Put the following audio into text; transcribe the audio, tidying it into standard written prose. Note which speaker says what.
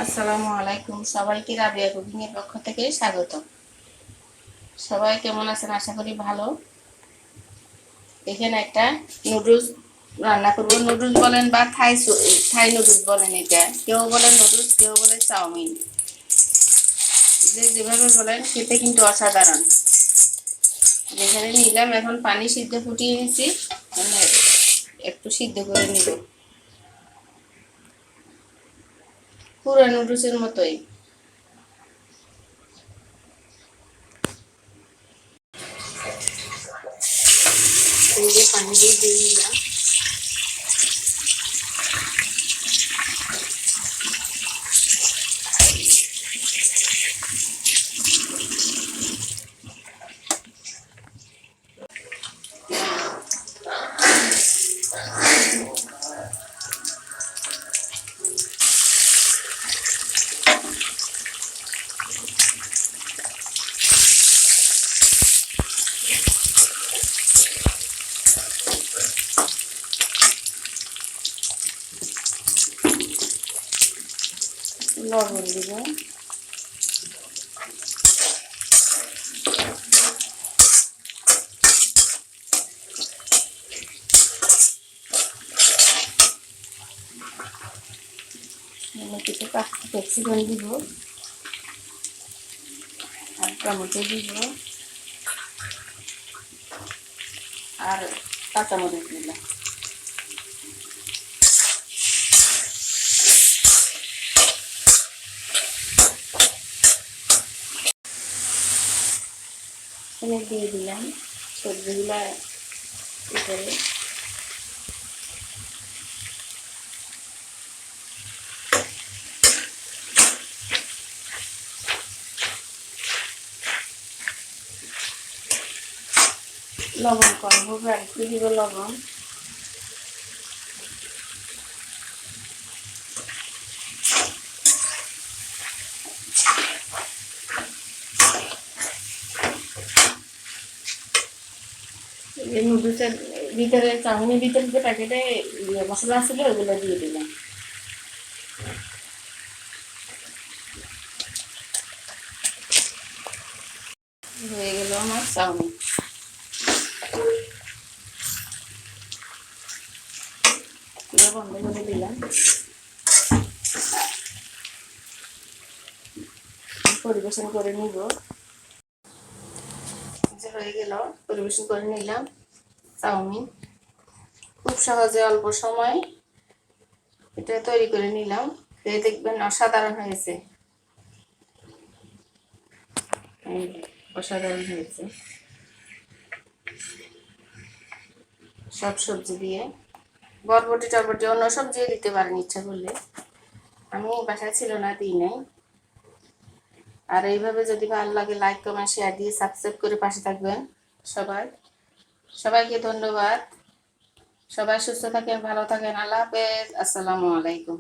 Speaker 1: আসসালামু আলাইকুম, সবাইকে রাবিয়া কুকিং এর পক্ষ থেকে স্বাগত। সবাই কেমন আছেন? আশা করি ভালো। এখানে একটা নুডলস রান্না করব। নুডলস বলেন বা থাই নুডলস বলেন, এটা কেউ বলে নুডলস, কেউ বলে চাউমিন, যে যেভাবে বলেন খেতে কিন্তু অসাধারণ। যেখানে নিলাম, এখন পানি সিদ্ধ ফুটিয়ে নিয়েছি, মানে একটু সিদ্ধ করে নিব, পুরো নুডলসের মতোই। এই যে পানি দিয়ে নিলাম, লবণ দিব, কিছু ক্যাপসিকাম দিব, আর টমেটো দিব, আর কাঁচামরিচ দিলাম। এখানে দিয়ে দিলাম সবজিগুলা উপরে। লবণ কম হবে, আর একটু দিব লবণ। এই নুডলসের ভিতরে, চাউমিনের ভিতরে যে প্যাকেটে মশলা ছিল ওগুলো দিয়ে দিলাম। হয়ে গেল আমার চাউমিন। বন্ধ করে দিলাম, পরিবেশন করে নিব। হয়ে গেল, পরিবেশন করে নিলাম চাউমিন। খুব সহজে অল্প সময় এটা তৈরি করে নিলাম, খেয়ে দেখবেন অসাধারণ হয়েছে। অসাধারণ হয়েছে, সব সবজি দিয়ে, বরবটি টরবটি অন্য সবজিও দিতে পারেন ইচ্ছা করলে। আমি বাসায় ছিল না, দিই নাই। আর এইভাবে যদি ভালো লাগে, লাইক কমেন্ট শেয়ার দিয়ে সাবস্ক্রাইব করে পাশে থাকবেন। সবাইকে ধন্যবাদ। সবাই সুস্থ থাকেন, ভালো থাকেন। আল্লাহ হাফেজ। আসসালামু আলাইকুম।